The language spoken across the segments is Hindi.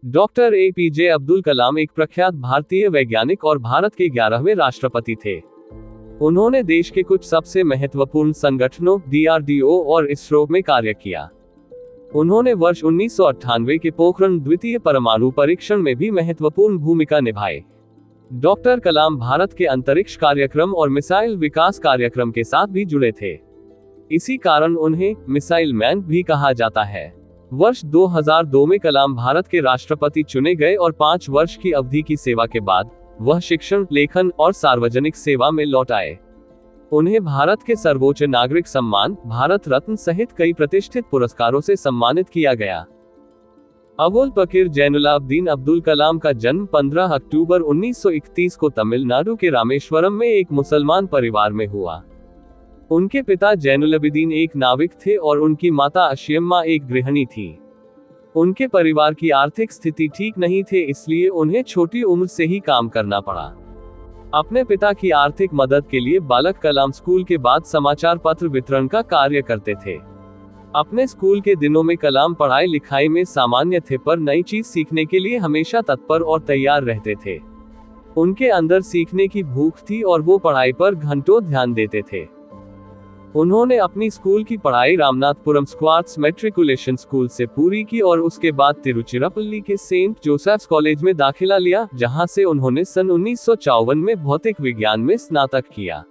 डॉक्टर एपीजे अब्दुल कलाम एक प्रख्यात भारतीय वैज्ञानिक और भारत के 11वें राष्ट्रपति थे। उन्होंने देश के कुछ सबसे महत्वपूर्ण संगठनों डीआरडीओ और इसरो में कार्य किया। उन्होंने वर्ष 1998 के पोखरण द्वितीय परमाणु परीक्षण में भी महत्वपूर्ण भूमिका निभाई। डॉक्टर कलाम भारत के अंतरिक्ष कार्यक्रम और मिसाइल विकास कार्यक्रम के साथ भी जुड़े थे। इसी कारण उन्हें मिसाइल मैन भी कहा जाता है। वर्ष 2002 में कलाम भारत के राष्ट्रपति चुने गए और 5 वर्ष की अवधि की सेवा के बाद वह शिक्षण, लेखन और सार्वजनिक सेवा में लौट आए। उन्हें भारत के सर्वोच्च नागरिक सम्मान भारत रत्न सहित कई प्रतिष्ठित पुरस्कारों से सम्मानित किया गया। अबुल पकीर जैनुलाब्दीन अब्दुल कलाम का जन्म 15 अक्टूबर 1931 को तमिलनाडु के रामेश्वरम में एक मुसलमान परिवार में हुआ। उनके पिता जैनुलाब्दीन एक नाविक थे और उनकी माता अशियम्मा एक गृहिणी थी। उनके परिवार की आर्थिक स्थिति ठीक नहीं थे, इसलिए उन्हें छोटी उम्र से ही काम करना पड़ा। अपने पिता की आर्थिक मदद के लिए बालक कलाम स्कूल के बाद समाचार पत्र वितरण का कार्य करते थे। अपने स्कूल के दिनों में कलाम पढ़ाई लिखाई में सामान्य थे, पर नई चीज सीखने के लिए हमेशा तत्पर और तैयार रहते थे। उनके अंदर सीखने की भूख थी और वो पढ़ाई पर घंटों ध्यान देते थे। उन्होंने अपनी स्कूल की पढ़ाई रामनाथपुरम स्क्वाट्स मैट्रिकुलेशन स्कूल से पूरी की और उसके बाद तिरुचिरापल्ली के सेंट जोसेफ्स कॉलेज में दाखिला लिया, जहां से उन्होंने सन 1954 में भौतिक विज्ञान में स्नातक किया।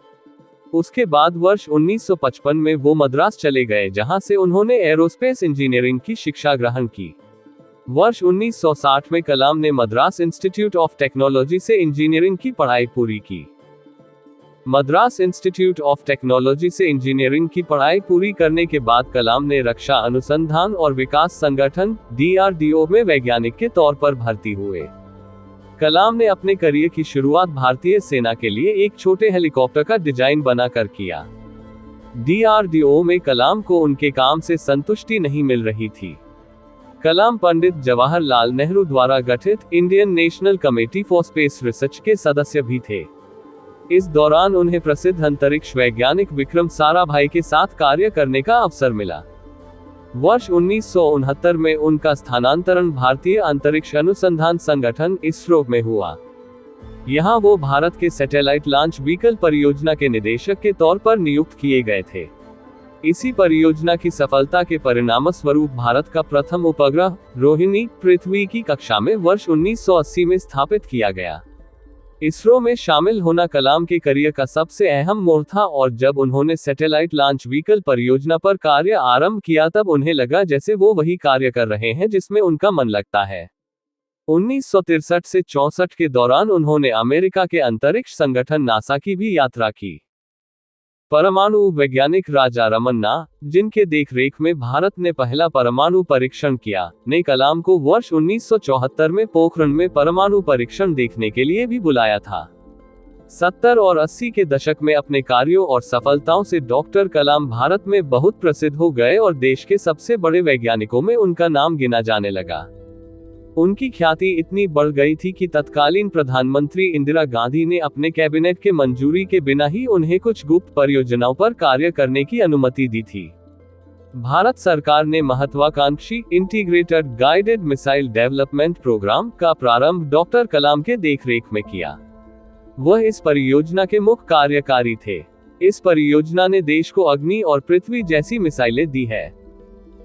उसके बाद वर्ष 1955 में वो मद्रास चले गए, जहां से उन्होंने एरोस्पेस इंजीनियरिंग की शिक्षा ग्रहण की। वर्ष 1960 में कलाम ने मद्रास इंस्टीट्यूट ऑफ टेक्नोलॉजी से इंजीनियरिंग की पढ़ाई पूरी की। मद्रास इंस्टीट्यूट ऑफ टेक्नोलॉजी से इंजीनियरिंग की पढ़ाई पूरी करने के बाद कलाम ने रक्षा अनुसंधान और विकास संगठन डीआरडीओ में वैज्ञानिक के तौर पर भर्ती हुए। कलाम ने अपने करियर की शुरुआत भारतीय सेना के लिए एक छोटे हेलीकॉप्टर का डिजाइन बनाकर किया। डीआरडीओ में कलाम को उनके काम से संतुष्टि नहीं मिल रही थी। कलाम पंडित जवाहरलाल नेहरू द्वारा गठित Indian national committee for space research के सदस्य भी थे। इस दौरान उन्हें प्रसिद्ध अंतरिक्ष वैज्ञानिक विक्रम साराभाई के साथ कार्य करने का अवसर मिला। वर्ष 1969 में उनका स्थानांतरण भारतीय अंतरिक्ष अनुसंधान संगठन इसरो में हुआ। यहां वो भारत के सैटेलाइट लॉन्च व्हीकल परियोजना के निदेशक के तौर पर नियुक्त किए गए थे। इसी परियोजना की सफलता के परिणामस्वरूप भारत का प्रथम उपग्रह रोहिणी पृथ्वी की कक्षा में वर्ष 1980 में स्थापित किया गया। इसरो में शामिल होना कलाम के करियर का सबसे अहम मोड़ था और जब उन्होंने सैटेलाइट लॉन्च व्हीकल परियोजना पर कार्य आरंभ किया तब उन्हें लगा जैसे वो वही कार्य कर रहे हैं जिसमें उनका मन लगता है। 1963 से 64 के दौरान उन्होंने अमेरिका के अंतरिक्ष संगठन नासा की भी यात्रा की। परमाणु वैज्ञानिक राजा रमन्ना, जिनके देखरेख में भारत ने पहला परमाणु परीक्षण किया, ने कलाम को वर्ष 1974 में पोखरण में परमाणु परीक्षण देखने के लिए भी बुलाया था। 70 और 80 के दशक में अपने कार्यों और सफलताओं से डॉक्टर कलाम भारत में बहुत प्रसिद्ध हो गए और देश के सबसे बड़े वैज्ञानिकों में उनका नाम गिना जाने लगा। उनकी ख्याति इतनी बढ़ गई थी कि तत्कालीन प्रधानमंत्री इंदिरा गांधी ने अपने कैबिनेट के मंजूरी के बिना ही उन्हें कुछ गुप्त परियोजनाओं पर कार्य करने की अनुमति दी थी। भारत सरकार ने महत्वाकांक्षी integrated guided missile development programme का प्रारंभ डॉक्टर कलाम के देखरेख में किया। वह इस परियोजना के मुख्य कार्यकारी थे। इस परियोजना ने देश को अग्नि और पृथ्वी जैसी मिसाइलें दी है।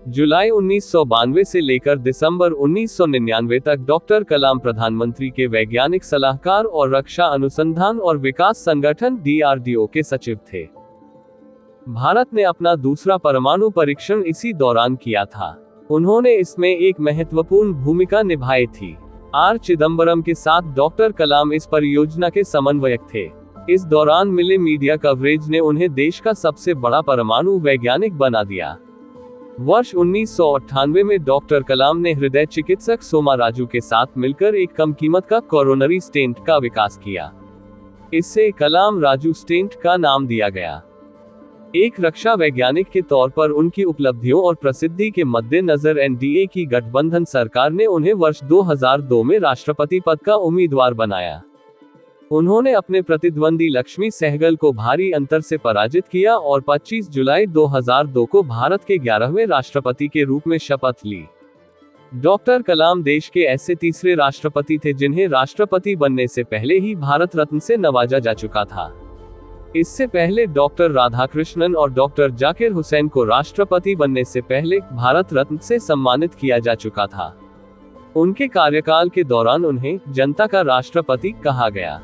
जुलाई 1992 से लेकर दिसंबर 1999 तक डॉक्टर कलाम प्रधानमंत्री के वैज्ञानिक सलाहकार और रक्षा अनुसंधान और विकास संगठन डीआरडीओ के सचिव थे। भारत ने अपना दूसरा परमाणु परीक्षण इसी दौरान किया था। उन्होंने इसमें एक महत्वपूर्ण भूमिका निभाई थी। आर चिदम्बरम के साथ डॉक्टर कलाम इस परियोजना के समन्वयक थे। इस दौरान मिले मीडिया कवरेज ने उन्हें देश का सबसे बड़ा परमाणु वैज्ञानिक बना दिया। वर्ष 1998 में डॉक्टर कलाम ने हृदय चिकित्सक सोमा राजू के साथ मिलकर एक कम कीमत का कोरोनरी स्टेंट का विकास किया। इससे कलाम राजू स्टेंट का नाम दिया गया। एक रक्षा वैज्ञानिक के तौर पर उनकी उपलब्धियों और प्रसिद्धि के मद्देनजर एनडीए की गठबंधन सरकार ने उन्हें वर्ष 2002 में राष्ट्रपति पद का उम्मीदवार बनाया। उन्होंने अपने प्रतिद्वंदी लक्ष्मी सहगल को भारी अंतर से पराजित किया और 25 जुलाई 2002 को भारत के 11वें राष्ट्रपति के रूप में शपथ ली। डॉक्टर कलाम देश के ऐसे तीसरे राष्ट्रपति थे जिन्हें राष्ट्रपति बनने से पहले ही भारत रत्न से नवाजा जा चुका था। इससे पहले डॉक्टर राधाकृष्णन और डॉक्टर जाकिर हुसैन को राष्ट्रपति बनने से पहले भारत रत्न से सम्मानित किया जा चुका था। उनके कार्यकाल के दौरान उन्हें जनता का राष्ट्रपति कहा गया।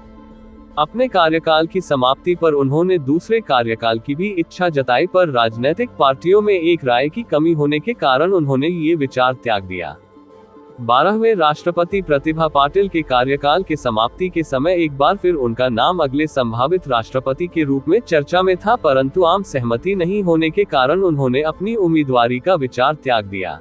अपने कार्यकाल की समाप्ति पर उन्होंने दूसरे कार्यकाल की भी इच्छा जताई, पर राजनीतिक पार्टियों में एक राय की कमी होने के कारण उन्होंने ये विचार त्याग दिया। 12वें राष्ट्रपति प्रतिभा पाटिल के कार्यकाल के समाप्ति के समय एक बार फिर उनका नाम अगले संभावित राष्ट्रपति के रूप में चर्चा में था, परंतु आम सहमति नहीं होने के कारण उन्होंने अपनी उम्मीदवारी का विचार त्याग दिया।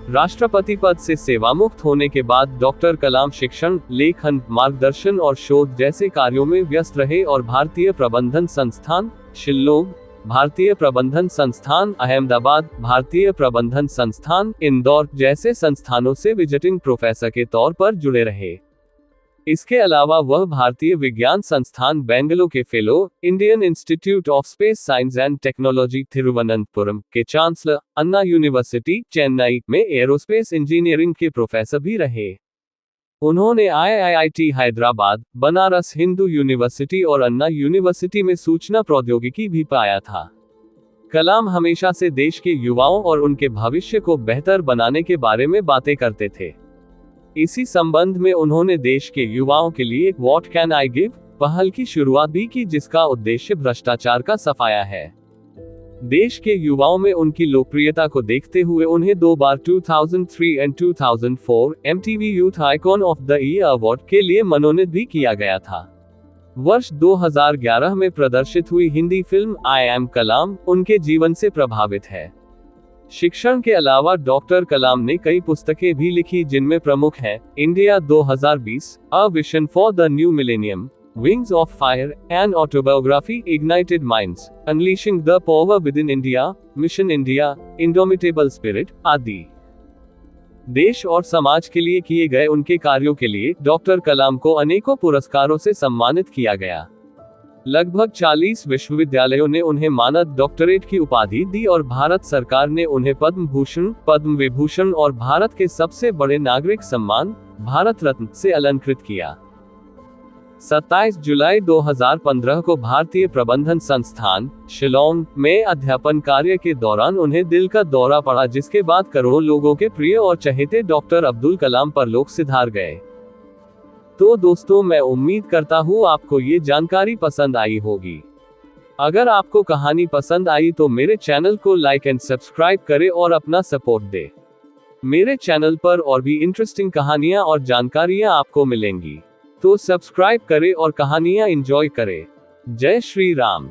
राष्ट्रपति पद से सेवामुक्त होने के बाद डॉक्टर कलाम शिक्षण, लेखन, मार्गदर्शन और शोध जैसे कार्यों में व्यस्त रहे और भारतीय प्रबंधन संस्थान शिल्लोंग, भारतीय प्रबंधन संस्थान अहमदाबाद, भारतीय प्रबंधन संस्थान इंदौर जैसे संस्थानों से विजिटिंग प्रोफेसर के तौर पर जुड़े रहे। इसके अलावा वह भारतीय विज्ञान संस्थान बेंगलुरु के fellow, Indian institute of space science and technology Thiruvananthapuram के चांसलर, अन्ना यूनिवर्सिटी चेन्नई में एरोस्पेस इंजीनियरिंग के प्रोफेसर भी रहे। उन्होंने IIT हैदराबाद, बनारस हिंदू यूनिवर्सिटी और अन्ना यूनिवर्सिटी में सूचना प्रौद्योगिकी भी पाया था। कलाम हमेशा से देश के युवाओं और उनके भविष्य को बेहतर बनाने के बारे में बातें करते थे। इसी संबंध में उन्होंने देश के युवाओं के लिए व्हाट कैन आई गिव पहल की शुरुआत भी की, जिसका उद्देश्य भ्रष्टाचार का सफाया है। देश के युवाओं में उनकी लोकप्रियता को देखते हुए उन्हें 2 बार 2003 और 2004 MTV youth icon of the year award के लिए मनोनीत भी किया गया था। वर्ष 2011 में प्रदर्शित हुई हिंदी फिल्म आई एम कलाम उनके जीवन से प्रभावित है। शिक्षण के अलावा डॉक्टर कलाम ने कई पुस्तकें भी लिखी, जिनमें प्रमुख हैं India 2020, a vision for the new millennium, wings of fire, an autobiography, ignited minds, unleashing the power with in India, mission India, indomitable spirit आदि। देश और समाज के लिए किए गए उनके कार्यों के लिए डॉक्टर कलाम को अनेकों पुरस्कारों से सम्मानित किया गया। लगभग 40 विश्वविद्यालयों ने उन्हें मानद डॉक्टरेट की उपाधि दी और भारत सरकार ने उन्हें पद्म भूषण, पद्म विभूषण और भारत के सबसे बड़े नागरिक सम्मान भारत रत्न से अलंकृत किया। 27 जुलाई 2015 को भारतीय प्रबंधन संस्थान शिलोंग में अध्यापन कार्य के दौरान उन्हें दिल का दौरा पड़ा, जिसके बाद करोड़ों लोगों के प्रिय और चहेते डॉक्टर अब्दुल कलाम परलोक सिधार गए। तो दोस्तों, मैं उम्मीद करता हूँ आपको ये जानकारी पसंद आई होगी। अगर आपको कहानी पसंद आई तो मेरे चैनल को लाइक एंड सब्सक्राइब करें और अपना सपोर्ट दें। मेरे चैनल पर और भी इंटरेस्टिंग कहानियां और जानकारियां आपको मिलेंगी, तो सब्सक्राइब करें और कहानियां एंजॉय करें। जय श्री राम।